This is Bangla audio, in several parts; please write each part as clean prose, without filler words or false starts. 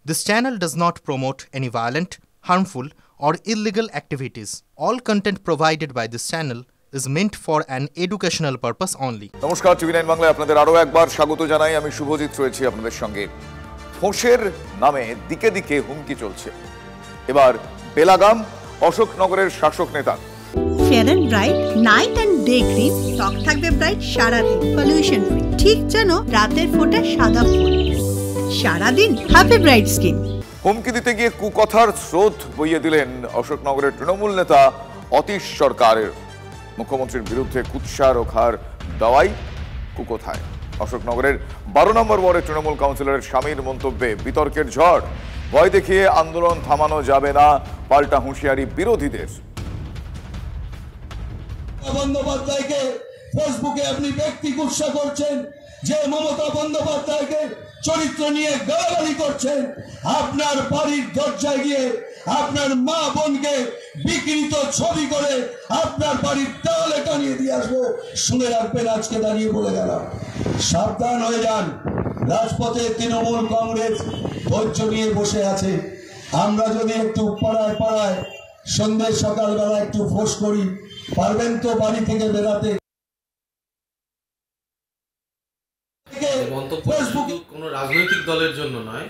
This channel does not promote any violent, harmful, or illegal activities. All content provided by this channel is meant for an educational purpose only. নমস্কার, টিভি9 বাংলায় আপনাদের আরো একবার স্বাগত জানাই। আমি শুভজিৎ রয়েছি আপনাদের সঙ্গে। ফোঁসের নামে দিকে দিকে হুমকি চলছে। এবার বেলাগাম অশোকনগরের শাসক নেতা। Fair and bright night and day cream, ত্বক থাকবে ব্রাইট সারাদিন, পলিউশন ফ্রি, ঠিক যেন রাতের ফোঁটা সাদা ফুল। সারাদিন হ্যাপি ব্রাইট স্কিন। হুমকি দিতে গিয়ে কুকথার স্রোত বইয়ে দিলেন অশোকনগরের তৃণমূল নেতা অতীশ সরকারের। মুখ্যমন্ত্রীর বিরুদ্ধে কুৎসা রোখার দাওয়াই কুকথায়। অশোকনগরের 12 নম্বর ওয়ার্ডের তৃণমূল কাউন্সিলরের স্বামীর মন্তব্যে বিতর্কের ঝড়। ভয় দেখিয়ে আন্দোলন থামানো যাবে না, পাল্টা হুঁশিয়ারি বিরোধীদের। বন্দ্যোপাধ্যায়কে ফেসবুকে আপনি ব্যক্তি কুৎসা করছেন, যে মমতা বন্দ্যোপাধ্যায়কে চরিত্র নিয়ে গালাগালি করছেন, আপনার বাড়ির দরজায় গিয়ে আপনার মা বোনকে বিকৃত ছবি করে আপনার বাড়ির দেওয়ালে টানিয়ে দিয়ে আসবো। শুনে রাখবেন, আজকে দাঁড়িয়ে বলে গেলাম, সাবধান হয়ে যান। রাজপথে তৃণমূল কংগ্রেস ধৈর্য নিয়ে বসে আছে। আমরা যদি একটু পাড়ায় পাড়ায় সন্ধ্যে সকালবেলা একটু ফোঁস করি, পারবেন তো বাড়ি থেকে বেরাতে? মন্তব্য শুধু কোনো রাজনৈতিক দলের জন্য নয়,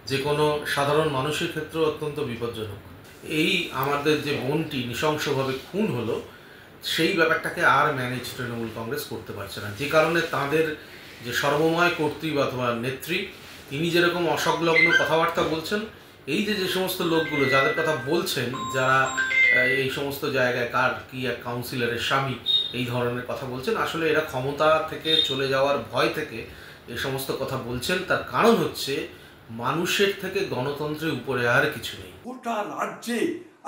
যে কোনো সাধারণ মানুষের ক্ষেত্রে অত্যন্ত বিপজ্জনক। এই আমাদের যে বোনটি নৃশংসভাবে খুন হলো, সেই ব্যাপারটাকে আর ম্যানেজ তৃণমূল কংগ্রেস করতে পারছে না। যে কারণে তাদের যে সর্বময় কর্তৃ অথবা নেত্রী, তিনি যেরকম অসংলগ্ন কথাবার্তা বলছেন, এই যে সমস্ত লোকগুলো যাদের কথা বলছেন, যারা এই সমস্ত জায়গায় কার কি এক কাউন্সিলরের স্বামী এই ধরনের কথা বলছেন, আসলে এরা ক্ষমতা থেকে চলে যাওয়ার ভয় থেকে এই সমস্ত কথা বলছেন। তার কারণ হচ্ছে মানুষের থেকে গণতন্ত্রের উপরে আর কিছু নেই। গোটা রাজ্যে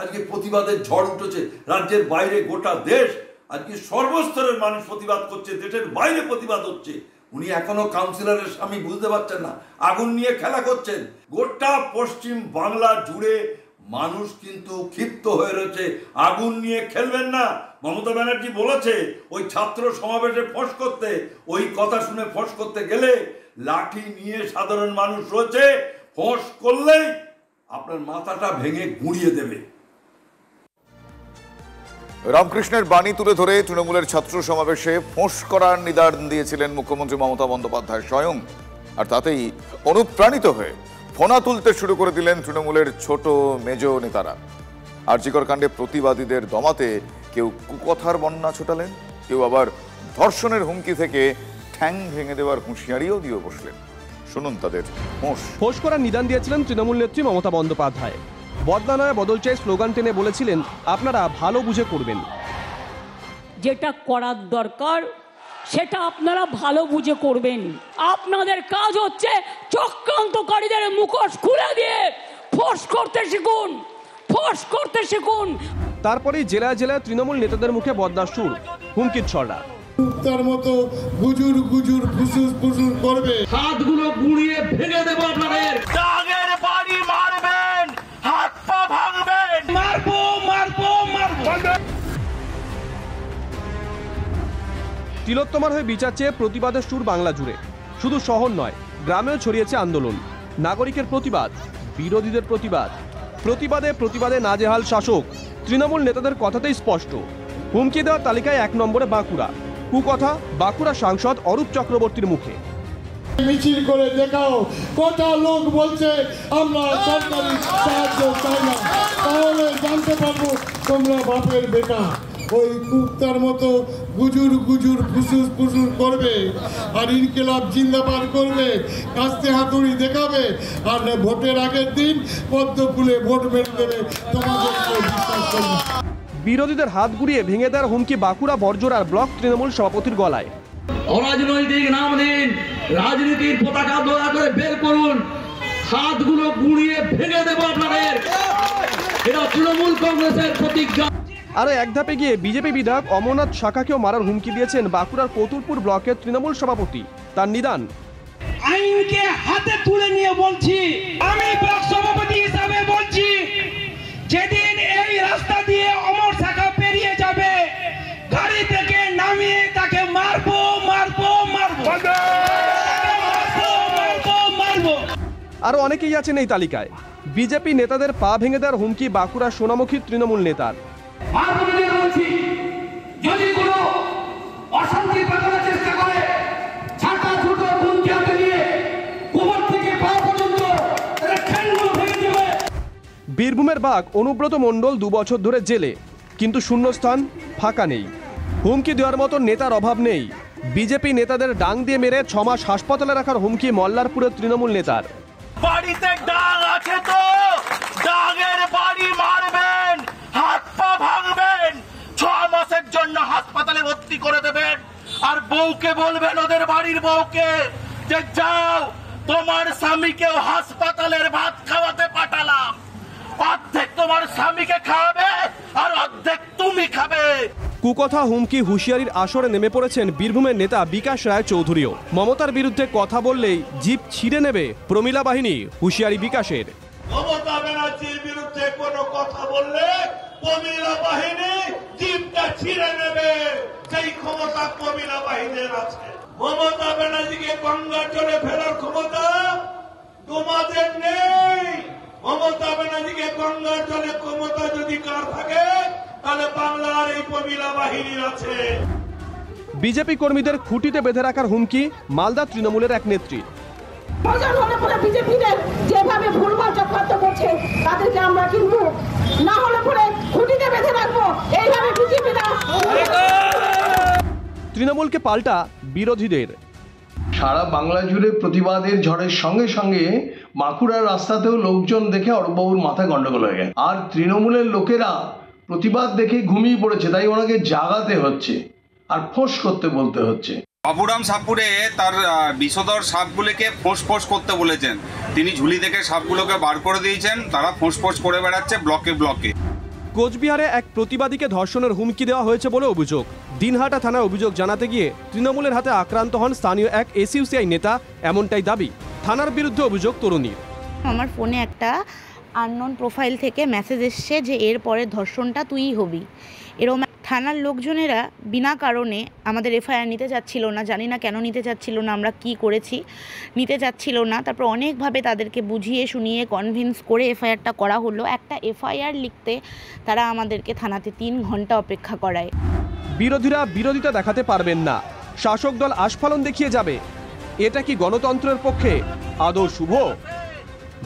আজকে প্রতিবাদের ঝড় উঠেছে। রাজ্যের বাইরে গোটা দেশ আজকে সর্বস্তরের মানুষ প্রতিবাদ করছে, দেশের বাইরে প্রতিবাদ হচ্ছে। উনি এখনো কাউন্সিলরের স্বামী বুঝতে পারছেন না, আগুন নিয়ে খেলা করছেন। গোটা পশ্চিম বাংলা জুড়ে মানুষ কিন্তু ক্ষিপ্ত হয়ে রয়েছে। আগুন নিয়ে খেলবেন না। মমতা ব্যানার্জি বলেছে ওই ছাত্র সমাবেশে ফোঁস করতে, ওই কথা শুনে ফোঁস করতে গেলে লাঠি নিয়ে সাধারণ মানুষ রয়েছে, ফোঁস করলেই আপনার মাথাটা ভেঙে গুঁড়িয়ে দেবে। রামকৃষ্ণের বাণী তুলে ধরে তৃণমূলের ছাত্র সমাবেশে ফোঁস করার নিদান দিয়েছিলেন মুখ্যমন্ত্রী মমতা বন্দ্যোপাধ্যায় স্বয়ং। আর তাতেই অনুপ্রাণিত হয়ে ফোনা তুলতে শুরু করে দিলেন তৃণমূলের ছোট মেজ নেতারা। আরজিকর কাণ্ডে প্রতিবাদীদের দমাতে কেউ কুকথার বন্যা ছোটালেন, কেউ আবার ধর্ষণের হুমকি থেকে ঠ্যাং ভেঙে দেওয়ার হুঁশিয়ারিও দিয়ে বসলেন। শুনুন তাদের ফোঁস করার নিদান দিয়েছিলেন তৃণমূল নেত্রী মমতা বন্দ্যোপাধ্যায়। বদলা নয় বদল চাই স্লোগান টেনে বলেছিলেন, আপনারা ভালো বুঝে করবেন। যেটা করার দরকার সেটা আপনারা ভালো বুঝে করবেন। আপনাদের কাজ হচ্ছে চক্রান্তকারীদের মুখোশ খুলে দিয়ে ফোঁস করতে শিখুন, ফোঁস করতে শিখুন। তারপরেই জেলায় জেলায় তৃণমূল নেতাদের মুখে বদলার সুর, হুমকির ছড়া। তার মতো গুজুর গুজুর ফুসুস ফুসুস করবে, হাতগুলো গুঁড়িয়ে ভেঙে দেব আপনাদের। দাগের বাড়ি মারবেন, হাত পা ভাঙবেন, মারবো মারবো মারবো। তিলোত্তমার হয়ে বিচার চেয়ে প্রতিবাদের সুর বাংলা জুড়ে। শুধু শহর নয়, গ্রামেও ছড়িয়েছে আন্দোলন। নাগরিকের প্রতিবাদ, বিরোধীদের প্রতিবাদ, প্রতিবাদে প্রতিবাদে নাজেহাল শাসক। তৃণমূল নেতাদের কথাতেই স্পষ্ট। হুমকি দেওয়ার তালিকায় 1 নম্বরে বাঁকুড়া। কুকথা বাঁকুড়া সাংসদ অরূপ চক্রবর্তীর মুখে। মিছিল করে দেখাও কটা লোক বলছে আমরা সরকারি সাহায্য চাই না, তাহলে জানতে পারবো তোমরা বাপের বেটা। ওই কুত্তার মতো গুজুর গুজুর ফুসুস ফুসুস করবে, আর ইনকিলাব জিন্দাবাদ করবে, কাস্তে হাতুড়ি দেখাবে, আর ভোটের আগের দিন পদ্ম ফুলে ভোট মেরে দেবে। তোমাদেরকে বিশ্বাস করবে। বিরোধীদের হাত গুড়িয়ে ভেঙে দেওয়ার হুমকি বাঁকুড়া বর্জরার ব্লক তৃণমূল সভাপতির গলায়। অরাজনৈতিক নাম দিন, রাজনীতির পতাকা দয়া করে বের করুন, হাতগুলো গুঁড়িয়ে ভেঙে দেব আপনাদের। এটা তৃণমূল কংগ্রেসের প্রতিজ্ঞা। আরো এক ধাপে গিয়ে বিজেপি বিধায়ক অমরনাথ শাখাকেও মারার হুমকি দিয়েছেন বাঁকুড়ার কতুলপুর ব্লকের তৃণমূল সভাপতি। তার নিদান, আইনকে হাতে তুলে নিয়ে বলছি, আমি ব্লক সভাপতি হিসাবে বলছি, যেদিন এই রাস্তা দিয়ে অমর শাখা পেরিয়ে যাবে, গাড়ি থেকে নামিয়ে তাকে মারবো মারবো মারবো। আরও অনেকেই আছেন এই তালিকায়। বিজেপি নেতাদের পা ভেঙে দেওয়ার হুমকি বাঁকুড়া সোনামুখী তৃণমূল নেতার। যদি কোনো অশান্তি পাকানোর চেষ্টা করে, ছাতা ছোট হুমকি হাতে নিয়ে কোমর থেকে পা পর্যন্ত ঠ্যাংগুলো ভেঙে দেবে। বীরভূমের বাঘ অনুব্রত মণ্ডল 2 বছর ধরে জেলে, কিন্তু শূন্যস্থান ফাঁকা নেই। হুমকি দেওয়ার মতো নেতার অভাব নেই। বিজেপি নেতাদের ডাং দিয়ে মেরে 6 মাস হাসপাতালে রাখার হুমকি মল্লারপুরের তৃণমূল নেতার। বাড়িতে ডাং আছে তো ডাঙের বাড়ি মারবেন, হাত পা ভাঙবেন, 6 মাসের জন্য হাসপাতালে ভর্তি করে দেবেন। আর বউকে বলবেন, ওদের বাড়ির বউকে, যে যাও তোমার স্বামীকেও হাসপাতালের ভাত খাওয়াতে পাঠালাম, অর্ধেক তোমার স্বামীকে খাওয়াবে আর অর্ধেক তুমি খাবে। কুকথা হুমকি হুঁশিয়ারির আসরে নেমে পড়েছেন বীরভূমের নেতা বিকাশ রায় চৌধুরীও। মমতার বিরুদ্ধে কথা বললেই জিভ ছিঁড়ে নেবে প্রমীলা বাহিনী, হুঁশিয়ারি বিকাশের। মমতা ব্যানার্জির বিরুদ্ধে কোনো কথা বললে প্রমীলা বাহিনী জিভটা ছিঁড়ে নেবে, সেই ক্ষমতা প্রমীলা বাহিনীর আছে। মমতা ব্যানার্জিকে গঙ্গার জলে ফেরার ক্ষমতা তোমাদের নেই। মমতা ব্যানার্জিকে গঙ্গার জলে ক্ষমতা যদি কার থাকে, তাহলে বাংলার এই প্রমীলা বাহিনীর আছে। বিজেপি কর্মীদের খুঁটিতে বেঁধে রাখার হুমকি মালদা তৃণমূলের এক নেত্রী। বিজেপিদের যেভাবে ভুলভাল চক্রান্ত করছে, তাদেরকে আমরা কিন্তু না হলে পরে খুঁটিতে বেঁধে রাখবো, এইভাবে বিজেপিরা। তৃণমূলকে পাল্টা বিরোধীদের। সারা বাংলা জুড়ে প্রতিবাদের ঝড়ের সঙ্গে সঙ্গে বাঁকুড়ার রাস্তাতেও লোকজন দেখে অরূপবাবুর মাথায় গন্ডগোল হয়ে গেছে। আর তৃণমূলের লোকেরা প্রতিবাদ দেখে ঘুমিয়ে পড়েছে, তাই ওনাকে জাগাতে হচ্ছে আর ফোঁস করতে বলতে হচ্ছে। বাবুরাম সাপুরে তার বিষধর সাপগুলিকে ফোঁস ফোঁস করতে বলেছেন, তিনি ঝুলি থেকে সাপগুলোকে বার করে দিয়েছেন, তারা ফোঁস ফোঁস করে বেড়াচ্ছে ব্লকে ব্লকে। কোচবিহারে এক প্রতিবাদীকে ধর্ষণের হুমকি দেওয়া হয়েছে বলে অভিযোগ। দিনহাটা থানায় অভিযোগ জানাতে গিয়ে তৃণমূলের হাতে আক্রান্ত হন স্থানীয় এক এসইউসিআই নেতা, এমনটাই দাবি। থানার বিরুদ্ধে অভিযোগ তরুণীর। আমার ফোনে একটা আননোন প্রোফাইল থেকে মেসেজ এসছে যে এর পরে ধর্ষণটা তুই হবি, এরকম। থানার লোকজনেরা বিনা কারণে আমাদের এফআইআর নিতে চাচ্ছিল না, জানি না কেন নিতে চাচ্ছিল না, আমরা কি করেছি নিতে চাচ্ছিল না। তারপর অনেকভাবে তাদেরকে বুঝিয়ে শুনিয়ে কনভিন্স করে এফআইআরটা করা হলো। একটা এফআইআর লিখতে তারা আমাদেরকে থানাতে 3 ঘন্টা অপেক্ষা করায়। বিরোধীরা বিরোধিতা দেখাতে পারবেন না, শাসক দল আস্ফালন দেখিয়ে যাবে। এটা কি গণতন্ত্রের পক্ষে আদৌ শুভ?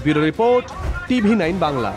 Bureau report, TV9 Bangla.